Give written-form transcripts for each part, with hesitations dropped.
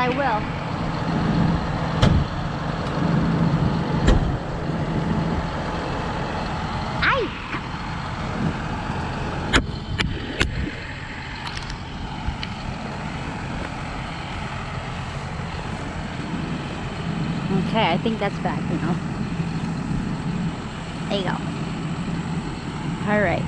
I will. Ay! Okay, I think that's back now. There you go. All right.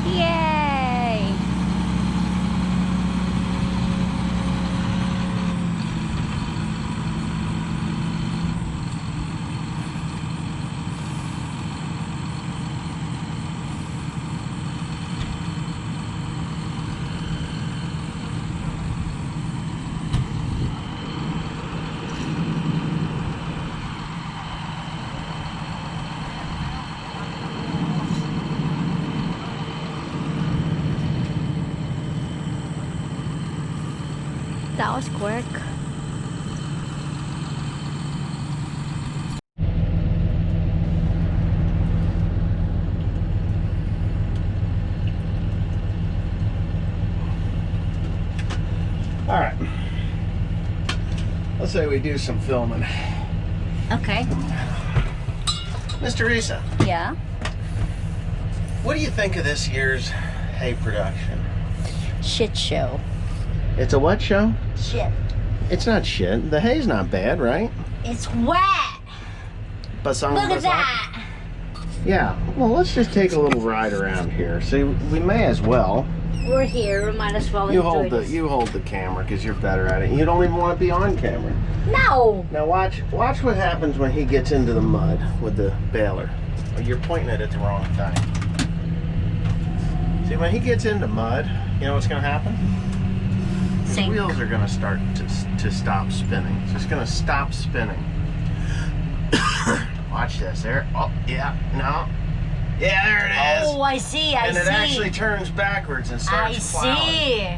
Yay! That was quick. All right. Let's say we do some filming. Okay. Mr. Risa, Yeah. what do you think of this year's hay production? Shit show. It's a what show? Shit. It's not shit. The hay's not bad, right? It's wet. Look at that. Yeah. Well, let's just take a little ride around here. See, we may as well. We're here. We might as well You enjoy hold this. you hold the camera because you're better at it. You don't even want to be on camera. No. Now watch what happens when he gets into the mud with the baler. Oh, you're pointing it at the wrong thing. See, when he gets into mud, you know what's going to happen? The Sink. wheels are going to start to stop spinning. It's just going to stop spinning. Watch this. There. Oh, yeah. No. Yeah, there it is. Oh, I see. I and see. it actually turns backwards and starts plowing. see.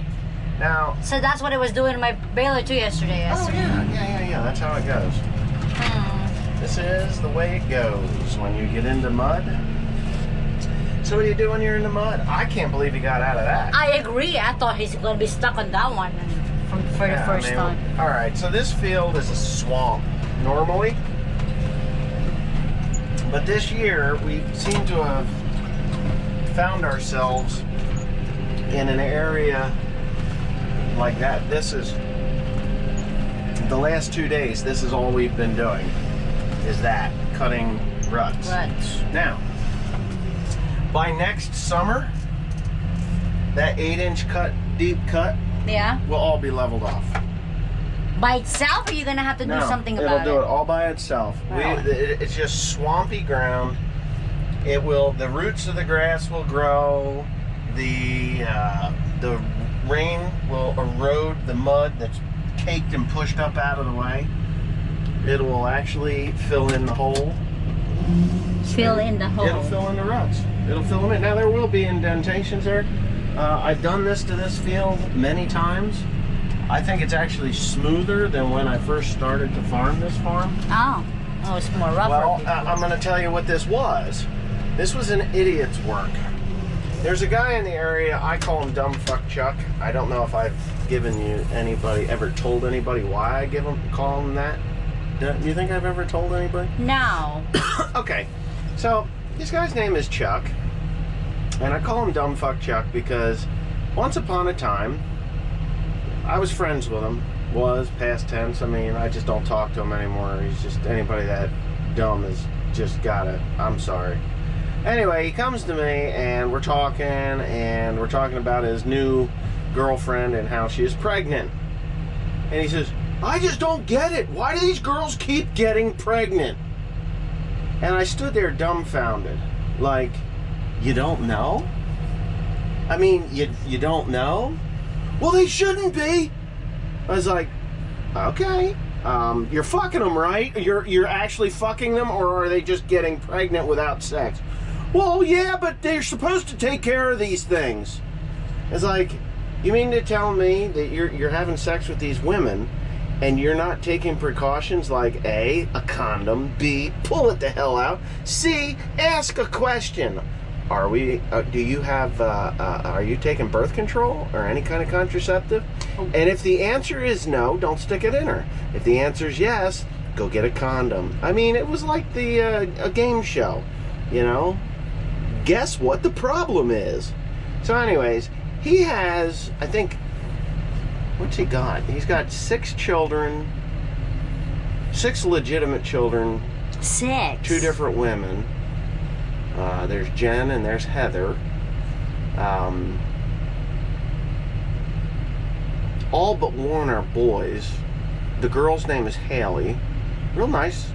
Now. So that's what it was doing in my baler too yesterday. I Oh see. yeah. That's how it goes. Hmm. This is the way it goes when you get into mud. So what do you do when you're in the mud? I can't believe he got out of that. I agree. I thought he's going to be stuck on that one for the first time. All right, so this field is a swamp normally. But this year, we seem to have found ourselves in an area like that. This is, the last 2 days, this is all we've been doing, is that, cutting ruts. Now, by next summer, that 8-inch cut, deep cut, Yeah. will all be leveled off. By itself, or are you going to have to do something about it'll do it all by itself. Wow. It's just swampy ground. It will. The roots of the grass will grow. The rain will erode the mud that's caked and pushed up out of the way. It will actually fill in the hole. Fill in the hole. It'll fill in the ruts. It'll fill them in. Now there will be indentations there. I've done this to this field many times. I think it's actually smoother than when I first started to farm this farm. Oh, it's more rougher. Well, I'm going to tell you what this was. This was an idiot's work. There's a guy in the area, I call him Dumb Fuck Chuck. I don't know if I've ever told anybody why I call him that. Do you think I've ever told anybody? No. Okay, so this guy's name is Chuck, and I call him Dumb Fuck Chuck because once upon a time, I was friends with him. Was, past tense. I mean, I just don't talk to him anymore. He's just, anybody that dumb has just gotta, I'm sorry. Anyway, he comes to me and we're talking about his new girlfriend and how she is pregnant. And he says, I just don't get it. Why do these girls keep getting pregnant? And I stood there dumbfounded. Like, you don't know? I mean, you don't know? Well, they shouldn't be. I was like, okay. You're fucking them, right? You're actually fucking them, or are they just getting pregnant without sex? Well, yeah, but they're supposed to take care of these things. It's like, you mean to tell me that you're having sex with these women and you're not taking precautions like A, a condom, B, pull it the hell out, C, ask a question. Are you taking birth control or any kind of contraceptive? And if the answer is no, don't stick it in her. If the answer is yes, go get a condom. I mean, it was like a game show, you know? Guess what the problem is? So anyways, he has, I think, what's he got? He's got 6 children, 6 legitimate children. 6. 2 different women. There's Jen and there's Heather. All but one are boys. The girl's name is Haley. Real nice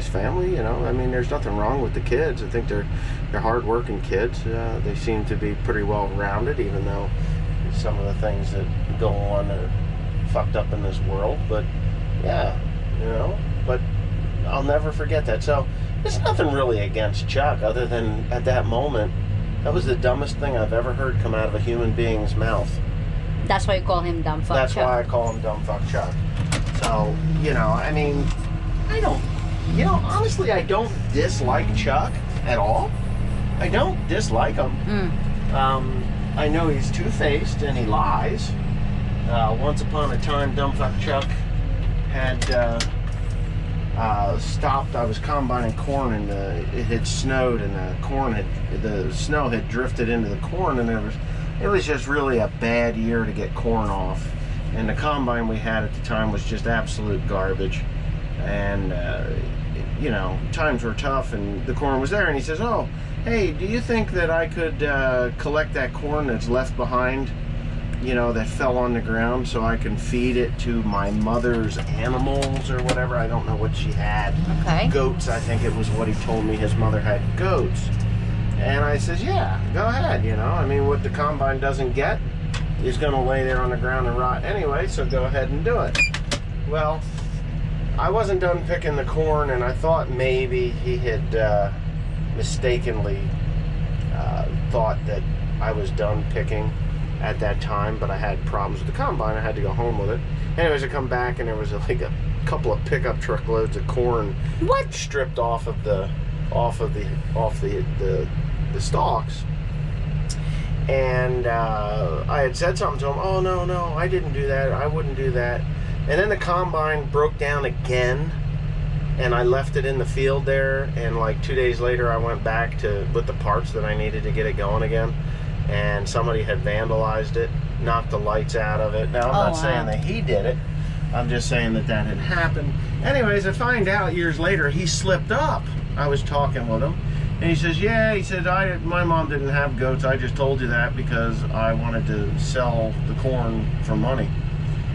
family, you know. I mean, there's nothing wrong with the kids. I think they're hard-working kids. They seem to be pretty well-rounded, even though some of the things that go on are fucked up in this world. But yeah, you know. But I'll never forget that. So there's nothing really against Chuck, other than at that moment, that was the dumbest thing I've ever heard come out of a human being's mouth. That's why you call him Dumb Fuck That's Chuck. why I call him Dumb Fuck Chuck. So, you know, I mean, honestly, I don't dislike Chuck at all. I don't dislike him. I know he's two-faced and he lies. Once upon a time, Dumb Fuck Chuck had stopped. I was combining corn and it had snowed and the snow had drifted into the corn, and it was just really a bad year to get corn off. And the combine we had at the time was just absolute garbage. And, you know, times were tough and the corn was there. And he says, oh, hey, do you think that I could collect that corn that's left behind, you know, that fell on the ground, so I can feed it to my mother's animals or whatever? I don't know what she had. Okay. Goats, I think it was what he told me. His mother had goats. And I says, yeah, go ahead, you know. I mean, what the combine doesn't get is going to lay there on the ground and rot anyway, so go ahead and do it. Well, I wasn't done picking the corn, and I thought maybe he had mistakenly thought that I was done picking at that time, but I had problems with the combine. I had to go home with it. Anyways, I come back, and there was like a couple of pickup truckloads of corn stripped off of the stalks. And I had said something to him. Oh, no, I didn't do that. I wouldn't do that. And then the combine broke down again, and I left it in the field there. And like 2 days later, I went back with the parts that I needed to get it going again. And somebody had vandalized it, knocked the lights out of it. Now, I'm not saying that he did it. I'm just saying that had happened. Anyways, I find out years later he slipped up. I was talking with him. And he says, yeah, he said, my mom didn't have goats. I just told you that because I wanted to sell the corn for money.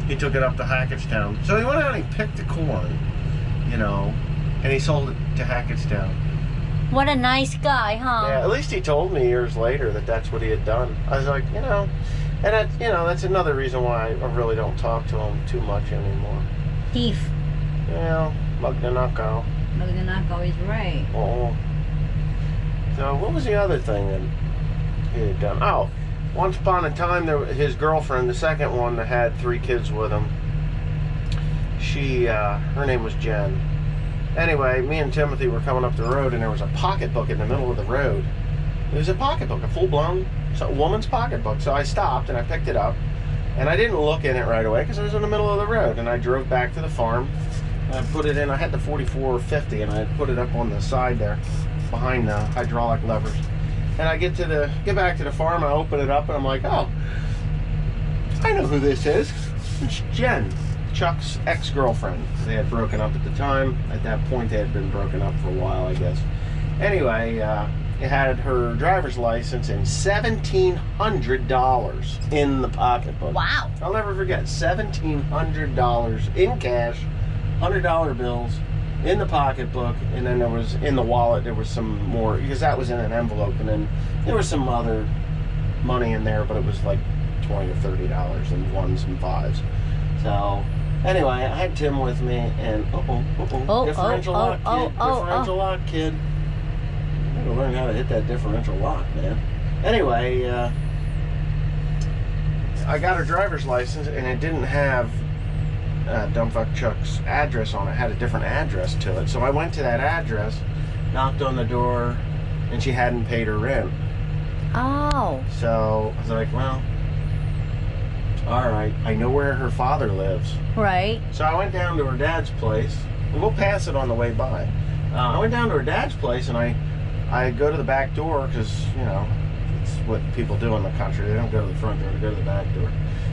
He took it up to Hackettstown. So he went out and he picked the corn, you know, and he sold it to Hackettstown. What a nice guy, huh? Yeah, at least he told me years later that that's what he had done. I was like, you know, and that, you know, that's another reason why I really don't talk to him too much anymore. Thief. Yeah, Magnanako. Magnanako is right. Oh. So what was the other thing that he had done? Oh, once upon a time, his girlfriend, the second one that had 3 kids with him, her name was Jen. Anyway, me and Timothy were coming up the road, and there was a pocketbook in the middle of the road. It was a pocketbook, a full-blown woman's pocketbook. So I stopped, and I picked it up, and I didn't look in it right away because it was in the middle of the road, and I drove back to the farm. I put it in. I had the 4450, and I put it up on the side there behind the hydraulic levers. And I get back to the farm, I open it up, and I'm like, oh, I know who this is. It's Jen, Chuck's ex-girlfriend. They had broken up at the time. At that point, they had been broken up for a while, I guess. Anyway, it had her driver's license and $1,700 in the pocketbook. Wow. I'll never forget, $1,700 in cash, $100 bills in the pocketbook, and then there was, in the wallet, there was some more, because that was in an envelope, and then there was some other money in there, but it was like $20 or $30 in ones and fives. So, Anyway, I had Tim with me, and differential lock, kid. Differential lock, kid. I gotta learn how to hit that differential lock, man. Anyway, I got her driver's license, and it didn't have Dumbfuck Chuck's address on it. It had a different address to it. So I went to that address, knocked on the door, and she hadn't paid her rent. Oh. So I was like, well, all right, I know where her father lives. Right. So I went down to her dad's place, and we'll pass it on the way by. I went down to her dad's place, and I go to the back door because, you know, it's what people do in the country. They don't go to the front door, they go to the back door.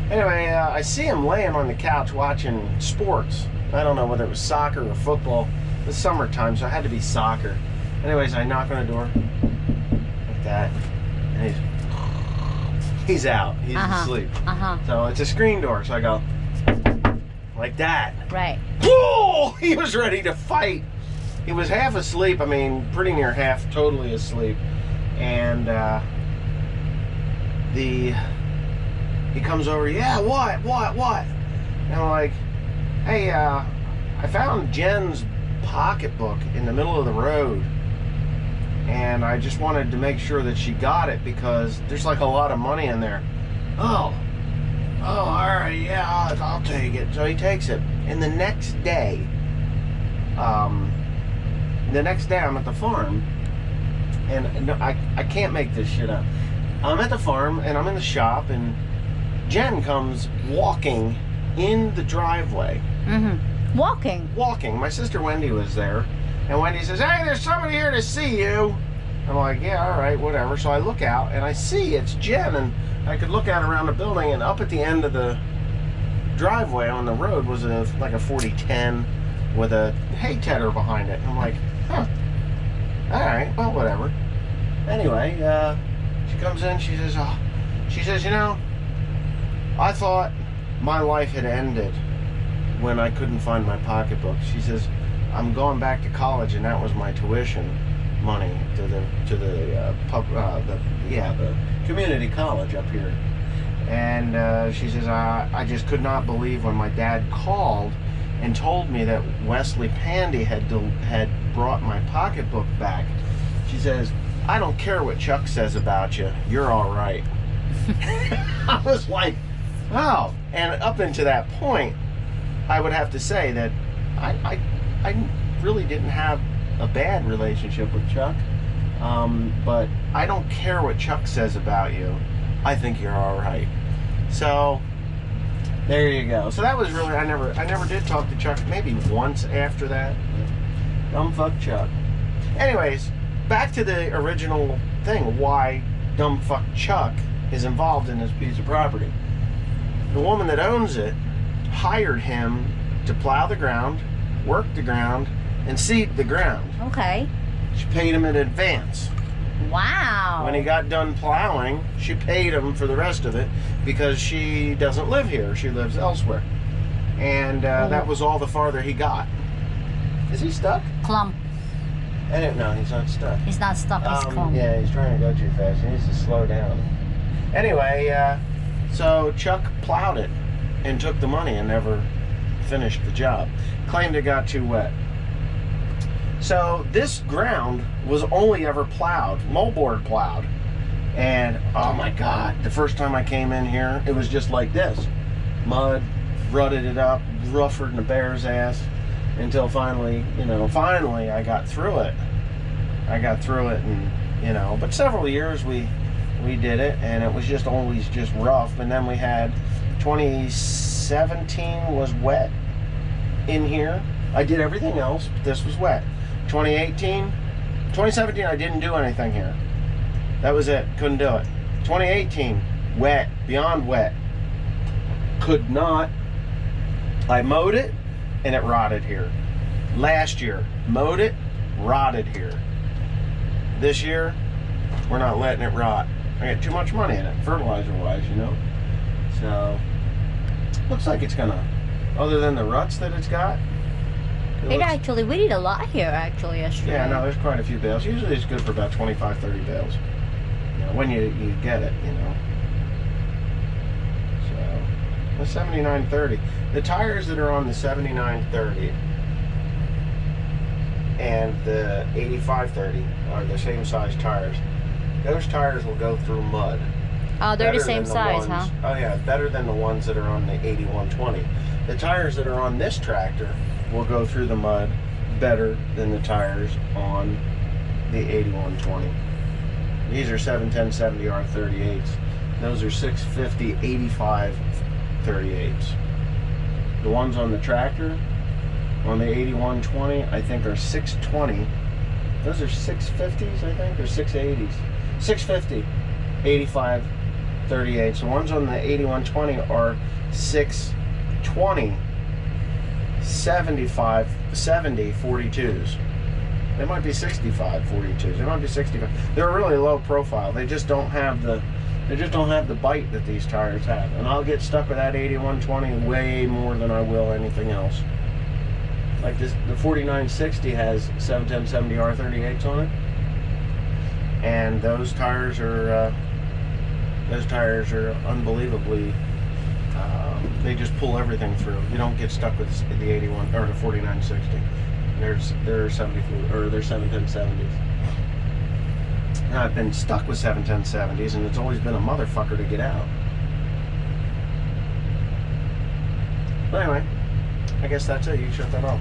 Anyway, I see him laying on the couch watching sports. I don't know whether it was soccer or football. It was summertime, so it had to be soccer. Anyways, I knock on the door like that, and he's out. He's asleep. So it's a screen door, so I go like that. Right. Whoa! He was ready to fight. He was half asleep. I mean, pretty near half totally asleep. And he comes over, yeah, what? And I'm like, hey, I found Jen's pocketbook in the middle of the road. And I just wanted to make sure that she got it because there's like a lot of money in there. Oh, all right, yeah, I'll take it. So he takes it. And the next day I'm at the farm, and I can't make this shit up. I'm at the farm, and I'm in the shop, and Jen comes walking in the driveway. Walking. My sister Wendy was there, and Wendy says, hey, there's somebody here to see you. I'm like, yeah, all right, whatever. So I look out, and I see it's Jen, and I could look out around the building, and up at the end of the driveway on the road was like a 4010 with a hay tedder behind it. And I'm like, huh, all right, well, whatever. Anyway, she comes in, she says, you know, I thought my life had ended when I couldn't find my pocketbook. She says, I'm going back to college, and that was my tuition money to the community college up here. And she says, I just could not believe when my dad called and told me that Wesley Pandy had brought my pocketbook back. She says, I don't care what Chuck says about you, you're all right. I was like, wow. And up until that point, I would have to say that I really didn't have a bad relationship with Chuck, but I don't care what Chuck says about you, I think you're all right. So there you go. So that was really, I never did talk to Chuck, maybe once after that. Dumbfuck Chuck. Anyways, back to the original thing, why Dumbfuck Chuck is involved in this piece of property. The woman that owns it hired him to plow the ground, work the ground, and seed the ground. Okay. She paid him in advance. Wow. When he got done plowing, she paid him for the rest of it because she doesn't live here. She lives elsewhere. And that was all the farther he got. Is he stuck? Clump. No, he's not stuck. He's not stuck, he's clump. Yeah, he's trying to go too fast. He needs to slow down. Anyway, so Chuck plowed it and took the money and never finished the job. Claimed it got too wet. So this ground was only ever plowed, moldboard plowed. And oh my God, the first time I came in here, it was just like this. Mud, rutted it up, rougher than a bear's ass, until finally, I got through it. And, but several years we did it, and it was just always just rough. And then we had 2017 was wet in here. I did everything else, but this was wet. 2017, I didn't do anything here. That was it. Couldn't do it. 2018, wet, beyond wet. Could not. I mowed it, and it rotted here. Last year, mowed it, rotted here. This year, we're not letting it rot. I got too much money in it, fertilizer-wise, So, looks like it's gonna, other than the ruts that it's got. We did a lot here, actually, yesterday. Yeah, no, there's quite a few bales. Usually it's good for about 25, 30 bales. When you get it, So, The 7930. The tires that are on the 7930 and the 8530 are the same size tires. Those tires will go through mud. Oh, they're the Better same than the size, ones- huh? Oh yeah, better than the ones that are on the 8120. The tires that are on this tractor will go through the mud better than the tires on the 8120. These are 71070 R38s. Those are 650 85 38s. The ones on the tractor on the 8120 I think are 620. Those are 650s I think, or 680s. 650 85 38s. The ones on the 8120 are 620 75 70 42s. They might be 65 42s. They might be 65. They're really low profile. They just don't have the bite that these tires have. And I'll get stuck with that 8120 way more than I will anything else. Like this, the 4960 has 71070 R38s on it, and those tires are unbelievably. They just pull everything through. You don't get stuck with the 81 or the 4960. They're 74 or they're 71070s. And I've been stuck with 71070s, and it's always been a motherfucker to get out. But anyway, I guess that's it. You can shut that off.